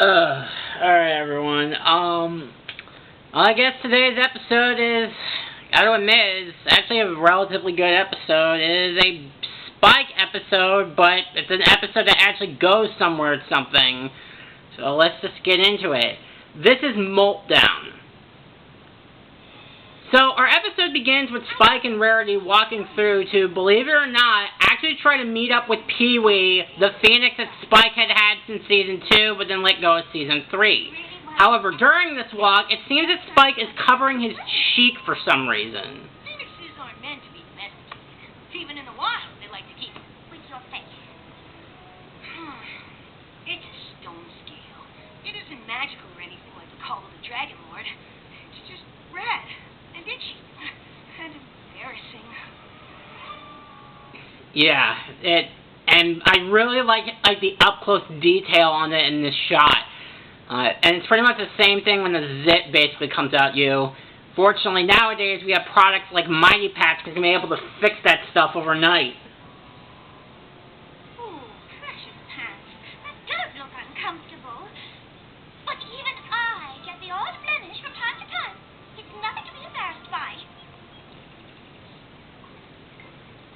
Alright everyone, I guess today's episode is, gotta admit, it's actually a relatively good episode. It is a Spike episode, but it's an episode that actually goes somewhere with something. So let's just get into it. This is Molt Down. So our episode begins with Spike and Rarity walking through to, believe it or not, actually try to meet up with Pee-wee, the Phoenix that Spike had since Season 2, but then let go of Season 3. However, during this walk, it seems that Spike is covering his cheek for some reason. Phoenixes aren't meant to be domesticated. Even in the wild, they like to keep with your face. It's a stone scale. It isn't magical or anything like the Call of the Dragon Lord. It's just red. And itchy. And embarrassing. Yeah, and I really like the up-close detail on it in this shot. And it's pretty much the same thing when the zit basically comes out you. Fortunately, nowadays we have products like Mighty Patch that can be able to fix that stuff overnight. Ooh, precious pants. That does look uncomfortable. But even I get the odd blemish from time to time. It's nothing to be embarrassed by.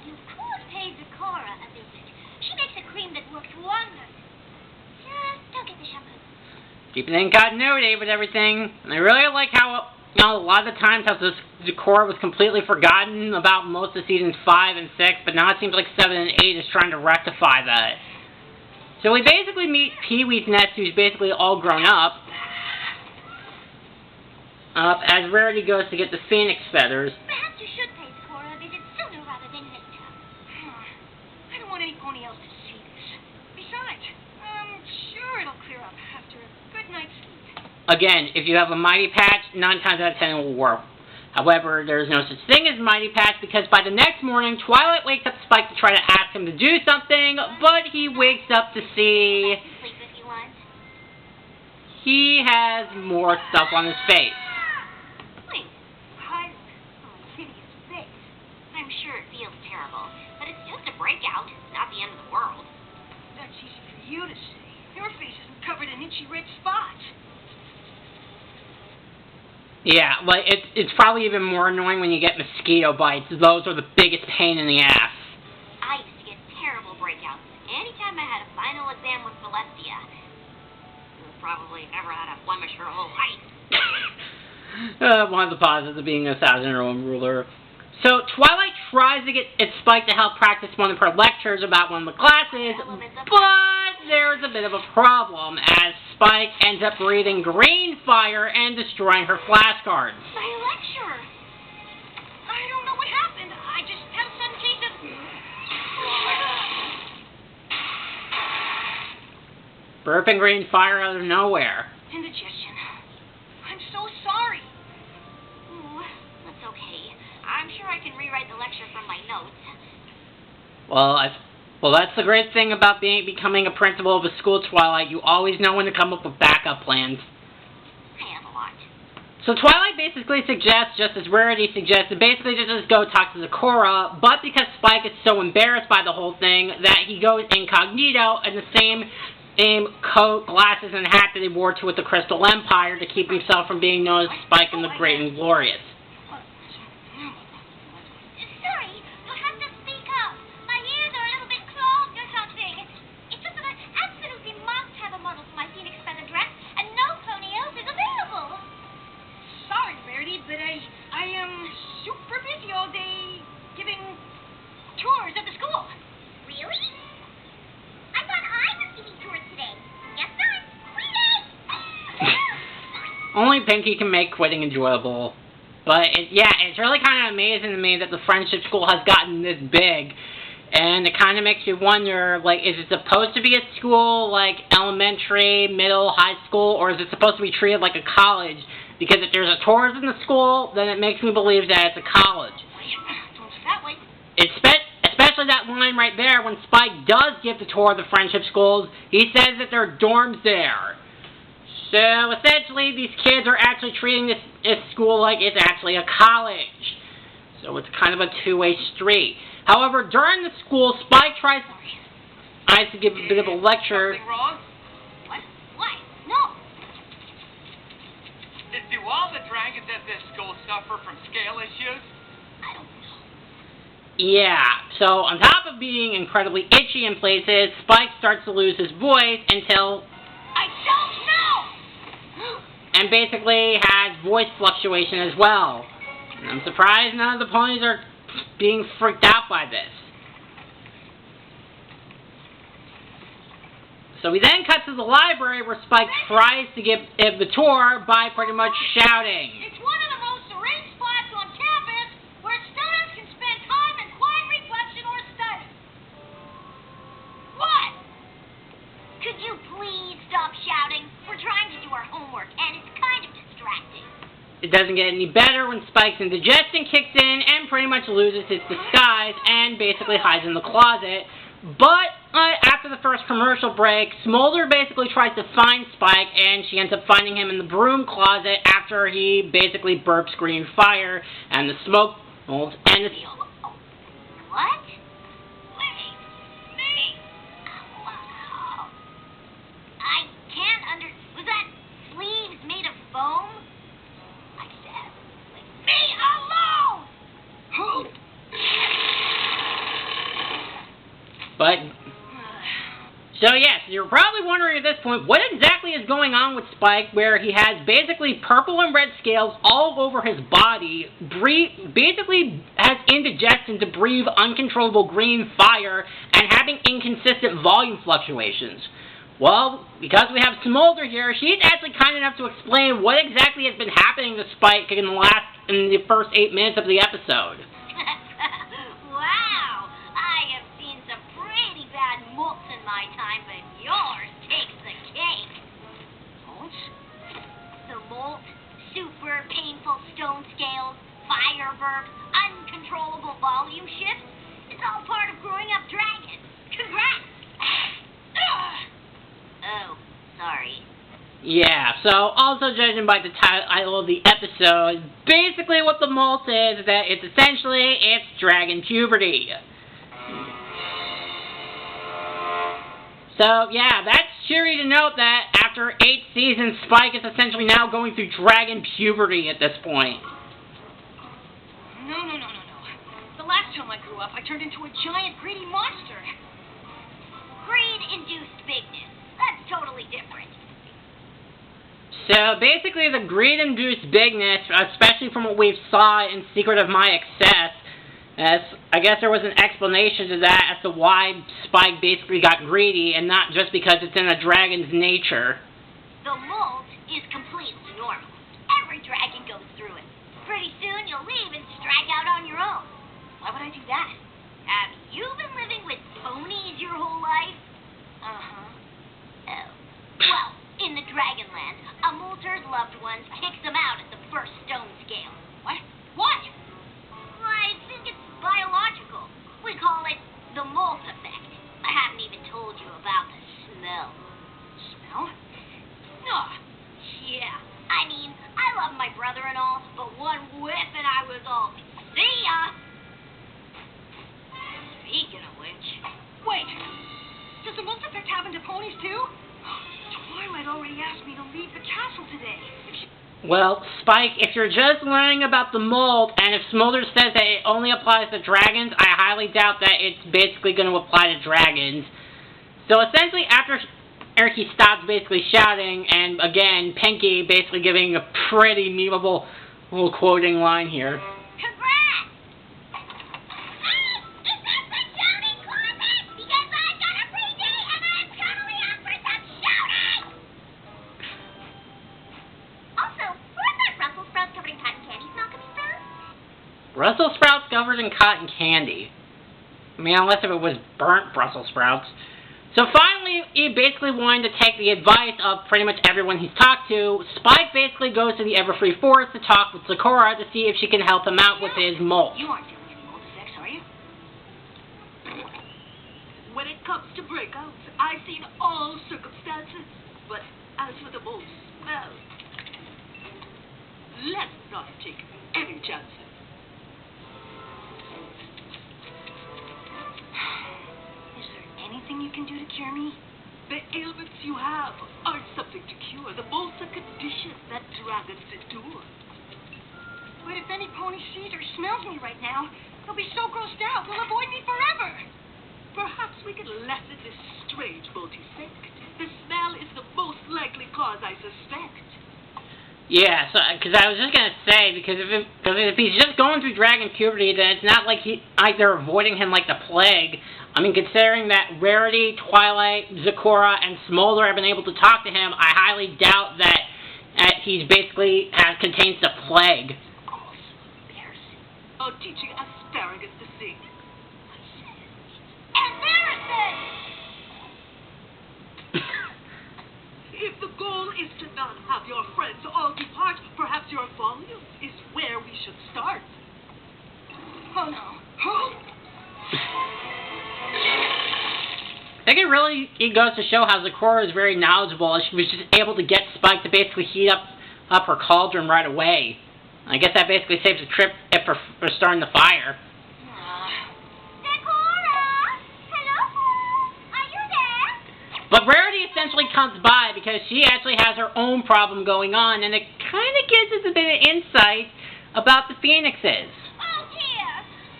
You could pay Zecora a visit. She makes a cream that works wonders. Just don't get the shampoo. Keeping in continuity with everything. And I really like how, a lot of the times how this Zecora was completely forgotten about most of Seasons 5 and 6, but now it seems like 7 and 8 is trying to rectify that. So we basically meet Pee-wee's nest, who's basically all grown up. As Rarity goes to get the Phoenix feathers. Perhaps you should pay Zecora a visit sooner rather than later. I don't want any pony else to see this. Besides, I'm sure it'll clear up after a good night's sleep. Again, if you have a Mighty Patch, 9 times out of 10 it will work. However, there's no such thing as Mighty Patch because by the next morning, Twilight wakes up Spike to try to ask him to do something, but he wakes up to see he has more stuff on his face. I'm sure it feels terrible, but it's just a breakout, not the end of the world. That's easy for you to say. Your face isn't covered in itchy red spots. Yeah, like it's probably even more annoying when you get mosquito bites. Those are the biggest pain in the ass. I used to get terrible breakouts anytime I had a final exam with Celestia. Probably never had a blemish her whole life. One of the positives of being a 1,000-year-old ruler. So, Twilight tries to get Spike to help practice one of her lectures about one of the classes, but there's a bit of a problem, as Spike ends up breathing green fire and destroying her flashcards. My lecture! I don't know what happened. I just had a sudden case of... Burping green fire out of nowhere. Indigestion. I'm so sorry. Ooh, that's okay. I'm sure I can rewrite the lecture from my notes. Well, that's the great thing about becoming a principal of a school, Twilight. You always know when to come up with backup plans. I have a lot. So Twilight basically suggests, just as Rarity suggested, basically just go talk to Zecora, but because Spike is so embarrassed by the whole thing, that he goes incognito in the same coat, glasses, and hat that he wore to with the Crystal Empire to keep himself from being known as Spike and the Great and Glorious. Sorry, you'll have to speak up. My ears are a little bit clogged or something. It's just that I absolutely must have a model for my Phoenix feather dress, and no pony else is available. Sorry, Rarity, but I am super busy all day giving tours of the school. Really? I thought I was giving tours today. Guess not. Only Pinky can make quitting enjoyable. But, it's really kind of amazing to me that the Friendship School has gotten this big. And it kind of makes you wonder, like, is it supposed to be a school like elementary, middle, high school, or is it supposed to be treated like a college? Because if there's a tours in the school, then it makes me believe that it's a college. That way. Especially that line right there, when Spike does give the tour of the Friendship Schools, he says that there are dorms there. So, essentially, these kids are actually treating this school like it's actually a college. So, it's kind of a two-way street. However, during the school, Spike tries to give a bit of a lecture. Something wrong? What? No. Did this school suffer from scale issues? I don't know. Yeah, so on top of being incredibly itchy in places, Spike starts to lose his voice until... I don't know! and basically has voice fluctuation as well. And I'm surprised none of the ponies are being freaked out by this. So we then cut to the library where Spike tries to get the tour by pretty much shouting. It's one of the most serene spots on campus where students can spend time in quiet reflection or study. What? Could you please stop shouting? We're trying to do our homework, and it's kind of distracting. It doesn't get any better when Spike's indigestion kicks in and pretty much loses his disguise and basically hides in the closet. But after the first commercial break, Smolder basically tries to find Spike, and she ends up finding him in the broom closet after he basically burps green fire, and the smoke molds and the... What? Wait, me? Wow. I can't was that sleeves made of foam? I said, leave me alone! Who? But, so yes, you're probably wondering at this point, what exactly is going on with Spike, where he has basically purple and red scales all over his body, basically has indigestion to breathe uncontrollable green fire, and having inconsistent volume fluctuations. Well, because we have Smolder here, she's actually kind enough to explain what exactly has been happening to Spike in the first 8 minutes of the episode. Wow, I have seen some pretty bad molts in my time, but yours takes the cake. Molts? The molt, super painful stone scales, fire burps, uncontrollable volume shifts. It's all part of growing up dragon. Congrats! Oh, sorry. Yeah, so also judging by the title of the episode, basically what the molt is that it's dragon puberty. So yeah, that's cheery to note that after 8 seasons, Spike is essentially now going through dragon puberty at this point. No. The last time I grew up, I turned into a giant greedy monster. Greed-induced bigness. That's totally different. So basically the greed-induced bigness, especially from what we saw in Secret of My Excess, I guess there was an explanation to that as to why Spike basically got greedy, and not just because it's in a dragon's nature. The molt is completely normal. Every dragon goes through it. Pretty soon you'll leave and strike out on your own. Why would I do that? Have you been living with ponies your whole life? Uh-huh. Oh. Well, in the Dragonland, a molter's loved ones kicks them out at the first stone scale. What? What? I think it's biological. We call it the molt effect. I haven't even told you about the smell. Smell? No. Yeah. I mean, I love my brother and all, but one whiff and I was all, see ya! Speaking of which... Wait! Does the molt effect happen to ponies too? Twilight already asked me to leave the castle today. Well, Spike, if you're just learning about the molt, and if Smolder says that it only applies to dragons, I highly doubt that it's basically going to apply to dragons. So essentially, after he stops basically shouting, and again, Pinky basically giving a pretty memeable little quoting line here. Congrats! Hey, is that the shouting closet? Because I've got a free day and I'm totally up for some shouting! Also, where's that Brussels sprouts covered in cotton candy smell coming from? Brussels sprouts covered in cotton candy. I mean, unless if it was burnt Brussels sprouts. So finally, he basically wanted to take the advice of pretty much everyone he's talked to. Spike basically goes to the Everfree Forest to talk with Sakura to see if she can help him out with his molt. You aren't feeling any molt effects, are you? When it comes to breakouts, I've seen all circumstances. But as for the molt smell, let's not take any chances. Anything you can do to cure me? The ailments you have aren't something to cure. The molts are conditions that dragons endure. But if any pony sees or smells me right now, they'll be so grossed out they'll avoid me forever. Perhaps we can lessen this strange multi-sect. The smell is the most likely cause, I suspect. Yeah, so because I was just gonna say because if he's just going through dragon puberty, then it's not like they're avoiding him like the plague. I mean, considering that Rarity, Twilight, Zakora, and Smolder have been able to talk to him, I highly doubt that he's basically contains the plague. Oh, teaching asparagus to sing. Embarrassing! If the goal is to not have your friends all depart, perhaps your volume is where we should start. Oh no. I think it goes to show how Zakora is very knowledgeable. She was just able to get Spike to basically heat up her cauldron right away. I guess that basically saves the trip for starting the fire. But Rarity essentially comes by because she actually has her own problem going on, and it kind of gives us a bit of insight about the Phoenixes. Oh dear!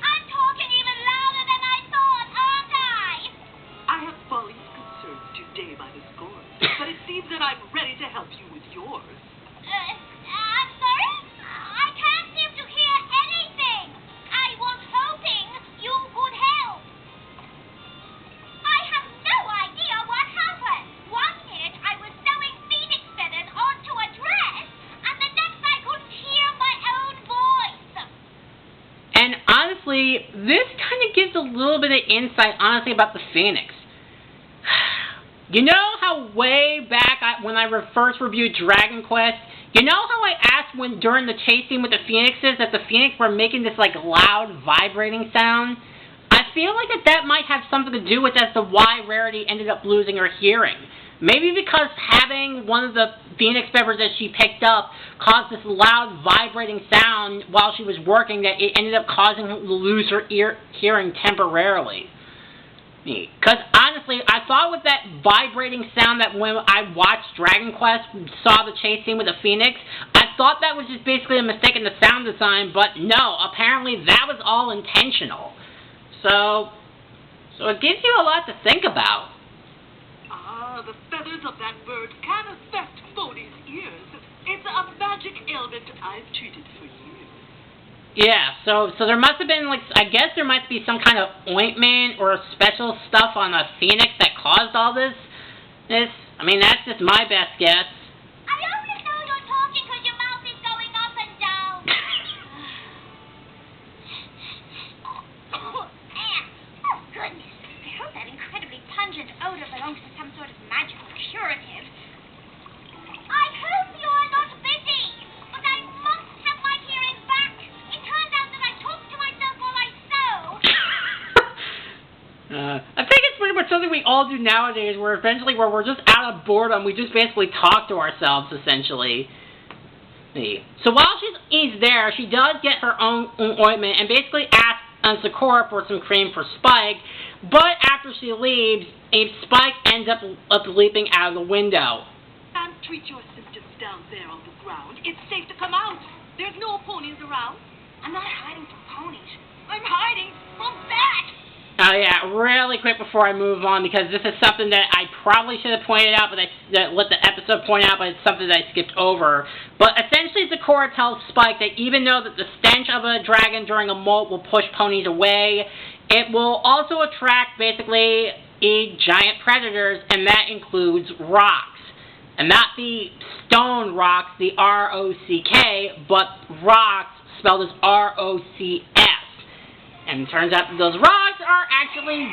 I'm talking even louder than I thought, aren't I? I have volume concerns today by the score, but it seems that I'm ready to help you with yours. I'm sorry? I can't seem to hear anything. I was hoping you could help. I have no idea what happened. 1 minute I was sewing phoenix feathers onto a dress, and the next I couldn't hear my own voice. And honestly, this kind of gives a little bit of insight, honestly, about the Phoenix. You know how way back when I first reviewed Dragon Quest, you know how I asked during the chase scene with the Phoenixes that the Phoenix were making this like loud vibrating sound? I feel like that might have something to do with as to why Rarity ended up losing her hearing. Maybe because having one of the Phoenix feathers that she picked up caused this loud vibrating sound while she was working that it ended up causing her to lose her hearing temporarily. Because honestly, I thought with that vibrating sound that when I watched Dragon Quest, saw the chase scene with the Phoenix, I thought that was just basically a mistake in the sound design, but no, apparently that was all intentional. So it gives you a lot to think about. Ah, the feathers of that bird can affect Phone's ears. It's a magic ailment I've treated for years. Yeah, so there must have been, like, I guess there might be some kind of ointment or special stuff on the Phoenix that caused all this. I mean, that's just my best guess. I only know you're talking because your mouth is going up and down. Oh, goodness. I hope that incredibly pungent odor belongs to some sort of magical curative. I hope you're not busy, but I must have my hearing back. It turns out that I talk to myself while I sew. I think it's pretty much something we all do nowadays, where we're just out of boredom, we just basically talk to ourselves, essentially. So while she's there, she does get her own ointment and basically asks Sakura for some cream for Spike, but after she leaves, Spike ends up leaping out of the window. Can't treat your symptoms down there on the ground. It's safe to come out. There's no ponies around. I'm not hiding from ponies. I'm hiding from bats. Oh yeah, really quick before I move on, because this is something that I probably should have pointed out, but let the episode point out, but it's something that I skipped over. But essentially, Sakura tells Spike that even though that the stench of a dragon during a molt will push ponies away, it will also attract basically giant predators, and that includes rocks. And not the stone rocks, the R-O-C-K, but rocks spelled as R-O-C-S. And it turns out that those rocks are actually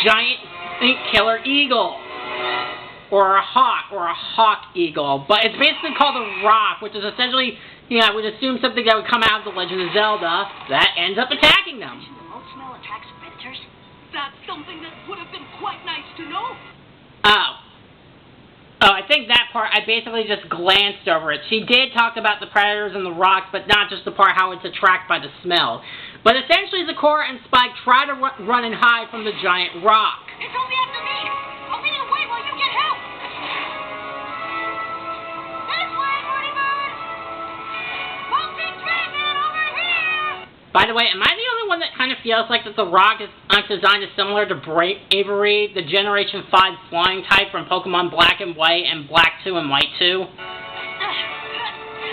giant killer eagle. Or a hawk eagle. But it's basically called a rock, which is essentially, I would assume something that would come out of The Legend of Zelda that ends up attacking them. The molt smell attracts predators? That's something that would have been quite nice to know. Oh, I think that part, I basically just glanced over it. She did talk about the predators and the rocks, but not just the part how it's attracted by the smell. But essentially, Sakura and Spike try to run and hide from the giant rock. It's only after me. I'll lead away while you get help. This way, Birdie Bird. Monkey Dragon over By the way, am I the only one that kind of feels like that the Rock design is similar to Avery, the Generation 5 flying type from Pokemon Black and White and Black 2 and White 2?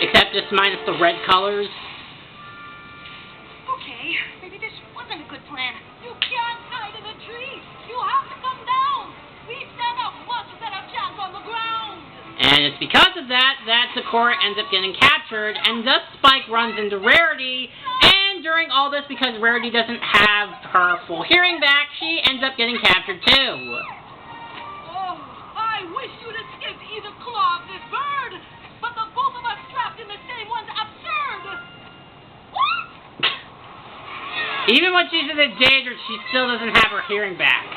Except just minus the red colors. Okay, maybe this wasn't a good plan. You can't hide in a tree. You have to come down. We stand a much better chance on the ground. And it's because of that Sakura ends up getting captured, and thus Spike runs into Rarity, and during all this, because Rarity doesn't have her full hearing back, she ends up getting captured too. Oh, I wish you'd escaped either claw of this bird, but the both of us trapped in the same one's absurd. What? Even when she's in the danger, she still doesn't have her hearing back.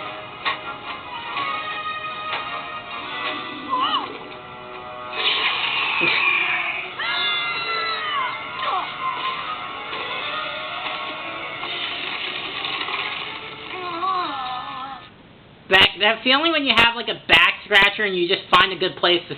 That feeling when you have like a back scratcher and you just find a good place to,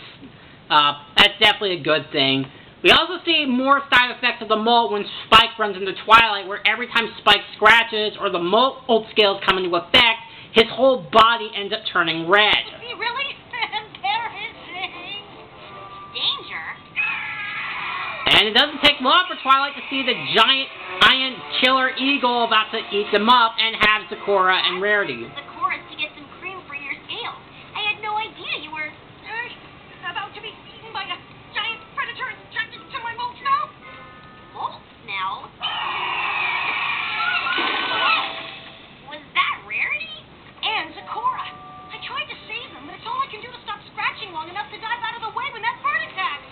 that's definitely a good thing. We also see more side effects of the molt when Spike runs into Twilight, where every time Spike scratches or the molt scales come into effect, his whole body ends up turning red. Is he really embarrassing? Danger? And it doesn't take long for Twilight to see the giant iron killer eagle about to eat them up and have Sakura and Rarity. The chorus to get some cream for your scales. I had no idea you were about to be eaten by a giant predator attracted to my molt smell. Molt smell? Was that Rarity? And Sakura. I tried to save them, but it's all I can do to stop scratching long enough to dive out of the way when that bird attacks.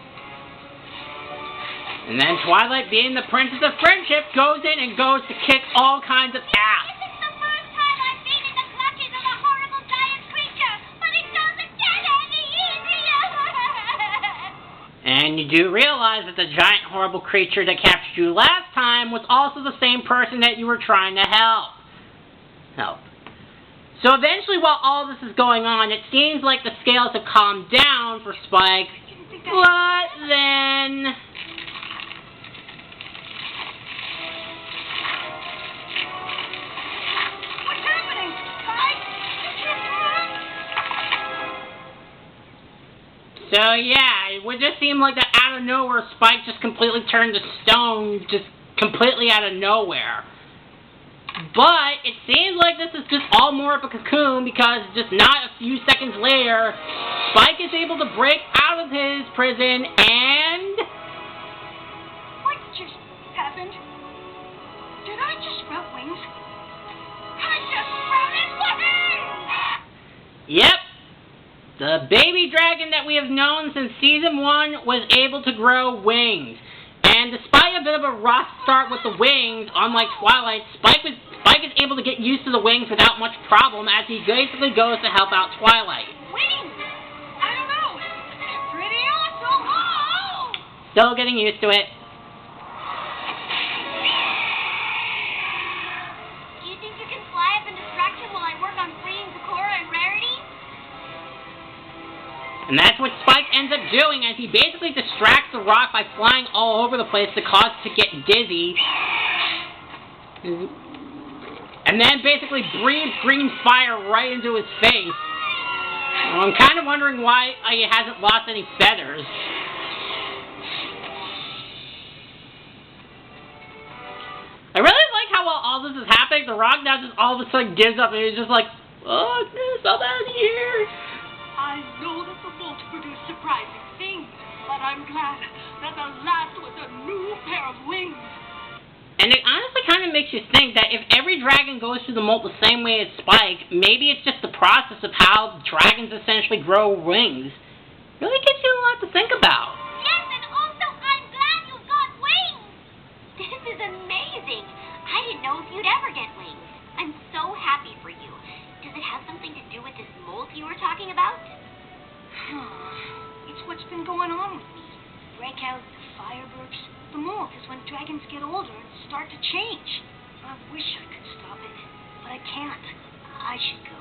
And then Twilight, being the princess of friendship, goes in and goes to kick all kinds of ass. This is the first time I've been in the clutches of a horrible giant creature, but it doesn't get any easier. And you do realize that the giant horrible creature that captured you last time was also the same person that you were trying to help. So eventually, while all this is going on, it seems like the scales have calmed down for Spike, but then... So yeah, it would just seem like that out of nowhere, Spike just completely turned to stone, just completely out of nowhere. But it seems like this is just all more of a cocoon, because just not a few seconds later, Spike is able to break out of his prison and... What just happened? Did I just sprout wings? I just sprouted wings! Yep. The baby dragon that we have known since Season 1 was able to grow wings. And despite a bit of a rough start with the wings, unlike Twilight, Spike is able to get used to the wings without much problem as he basically goes to help out Twilight. Wings! I don't know. They're pretty awesome. Oh! Still getting used to it. Do you think you can fly up and distract him while I work on freeing Sakura and Rarity? And that's what Spike ends up doing, as he basically distracts the Rock by flying all over the place to cause it to get dizzy. And then basically breathes green fire right into his face. Well, I'm kind of wondering why he hasn't lost any feathers. I really like how while all this is happening, the Rock now just all of a sudden gives up and he's just like, oh, I'm out of here. I know that the molt produced surprising things, but I'm glad that the last was a new pair of wings. And it honestly kind of makes you think that if every dragon goes through the molt the same way as Spike, maybe it's just the process of how dragons essentially grow wings. Really gives you a lot to think about. Yes, and also I'm glad you got wings. This is amazing. I didn't know if you'd ever get wings. I'm so happy for you. Does it have something to do with this molt you were talking about? It's what's been going on with me. Breakouts, fireworks. The molt is when dragons get older and start to change. I wish I could stop it, but I can't. I should go.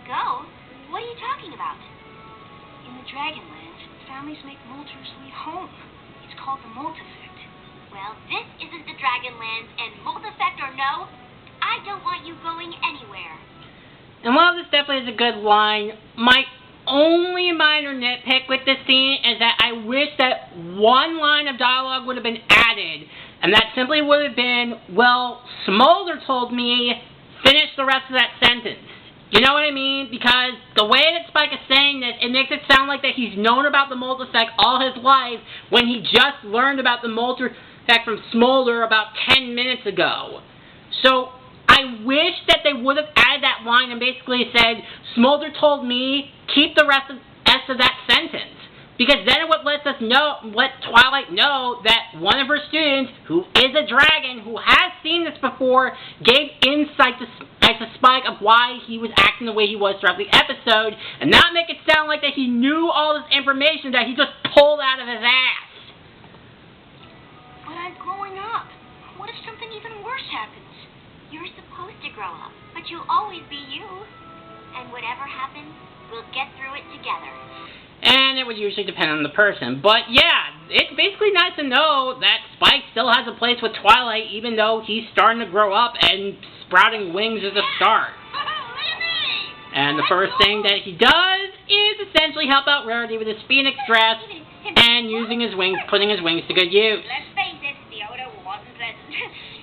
Go? What are you talking about? In the Dragonlands, families make molters leave home. It's called the molt effect. Well, this isn't the Dragonlands, and mold effect or no, I don't want you going anywhere. And while this definitely is a good line, my only minor nitpick with this scene is that I wish that one line of dialogue would have been added, and that simply would have been, well, Smolder told me, finish the rest of that sentence. You know what I mean? Because the way that Spike is saying this, it makes it sound like that he's known about the mold effect all his life when he just learned about the mold effect from Smolder about 10 minutes ago. So, I wish that they would have added that line and basically said, Smolder told me, keep the rest of that sentence. Because then it would let Twilight know that one of her students, who is a dragon, who has seen this before, gave insight to Spike of why he was acting the way he was throughout the episode, and not make it sound like that he knew all this information that he just pulled out of his ass. But I'm growing up. What if something even worse happens? You're supposed to grow up, but you'll always be you. And whatever happens, we'll get through it together. And it would usually depend on the person. But yeah, it's basically nice to know that Spike still has a place with Twilight, even though he's starting to grow up and sprouting wings as a start. And the first thing that he does is essentially help out Rarity with his Phoenix dress and using his wings, putting his wings to good use. Let's face it, the odor wasn't pleasant.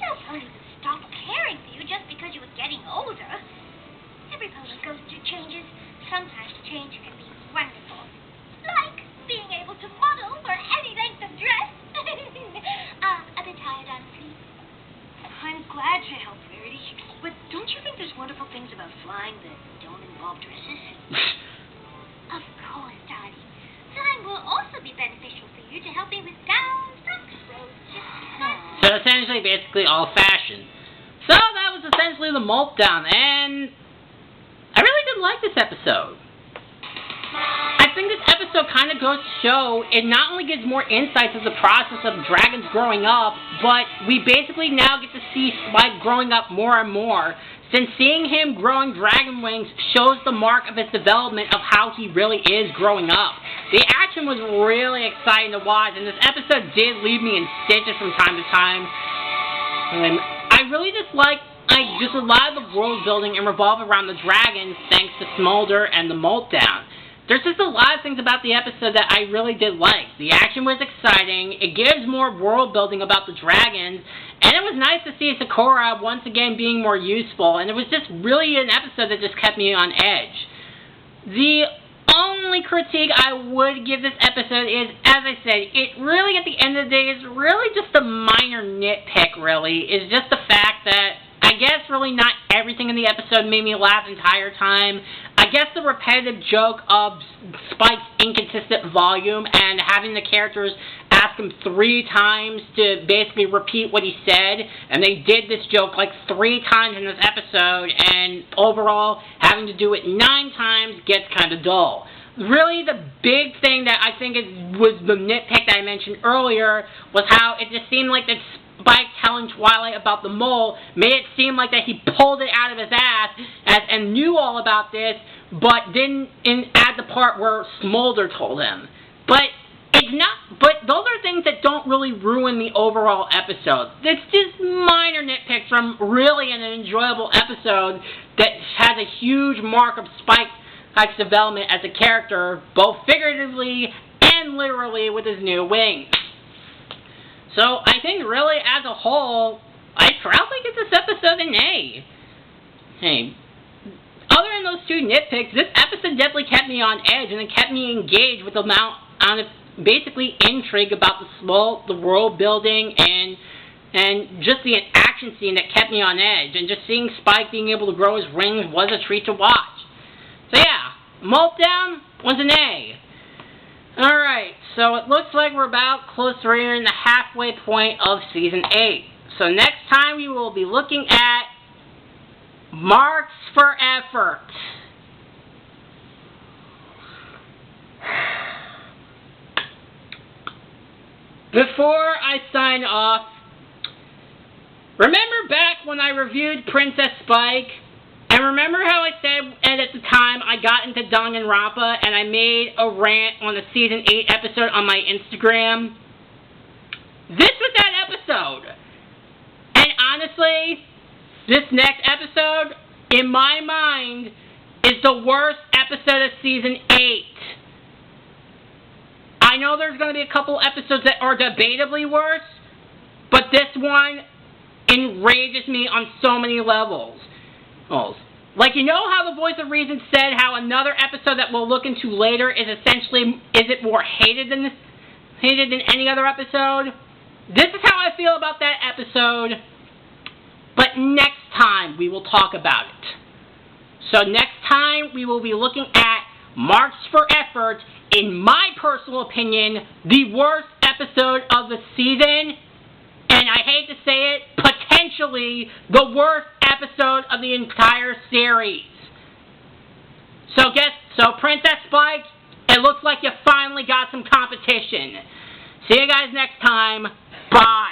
No pony would stop caring for you just because you were getting older. Every pony goes through changes. Sometimes change can be wonderful. Like being able to model for any length of dress. A bit tired, honestly. I'm glad to help, Rarity. But don't you think there's wonderful things about flying that don't involve dresses? Of course, darling. Flying will also be beneficial for you to help me with gowns, frocks, robes, So essentially, basically all fashion. So that was essentially the Molt Down, and I really did like this episode. I think this episode kind of goes to show it not only gives more insights of the process of dragons growing up, but we basically now get to see Spike growing up more and more, since seeing him growing dragon wings shows the mark of his development of how he really is growing up. The action was really exciting to watch, and this episode did leave me in stitches from time to time. I really just like a lot of the world building and revolve around the dragons thanks to Smolder and the Molt Down. There's just a lot of things about the episode that I really did like. The action was exciting, it gives more world building about the dragons, and it was nice to see Sakura once again being more useful, and it was just really an episode that just kept me on edge. The only critique I would give this episode is, as I said, it really at the end of the day is really just a minor nitpick, really, is just the fact that I guess really not everything in the episode made me laugh the entire time. I guess the repetitive joke of Spike's inconsistent volume and having the characters ask him 3 times to basically repeat what he said, and they did this joke like 3 times in this episode, and overall having to do it 9 times gets kind of dull. Really, the big thing that I think was the nitpick that I mentioned earlier was how it just seemed like that Spike telling Twilight about the mole made it seem like that he pulled it out of his ass and knew all about this, but didn't add the part where Smolder told him. But those are things that don't really ruin the overall episode. It's just minor nitpicks from really an enjoyable episode that has a huge mark of Spike's development as a character, both figuratively and literally with his new wings. So I think really as a whole, I probably give this episode an A. Hey, other than those 2 nitpicks, this episode definitely kept me on edge and it kept me engaged with the amount of basically intrigue about the world building and just the action scene that kept me on edge, and just seeing Spike being able to grow his wings was a treat to watch. So yeah, Molt Down was an A. Alright, so it looks like we're about close to nearing the halfway point of Season 8. So next time we will be looking at Marks for Effort. Before I sign off, remember back when I reviewed Princess Spike? And remember how I said at the time I got into Danganronpa and I made a rant on the Season 8 episode on my Instagram? This was that episode episode. And honestly, this next episode, in my mind, is the worst episode of Season 8. I know there's going to be a couple episodes that are debatably worse, but this one enrages me on so many levels. Like, you know how the voice of reason said how another episode that we'll look into later is it more hated than any other episode? This is how I feel about that episode, but next time we will talk about it. So next time we will be looking at Marks for Effort, in my personal opinion, the worst episode of the season, and I hate to say it, potentially the worst episode of the entire series. So Princess Spike, it looks like you finally got some competition. See you guys next time. Bye.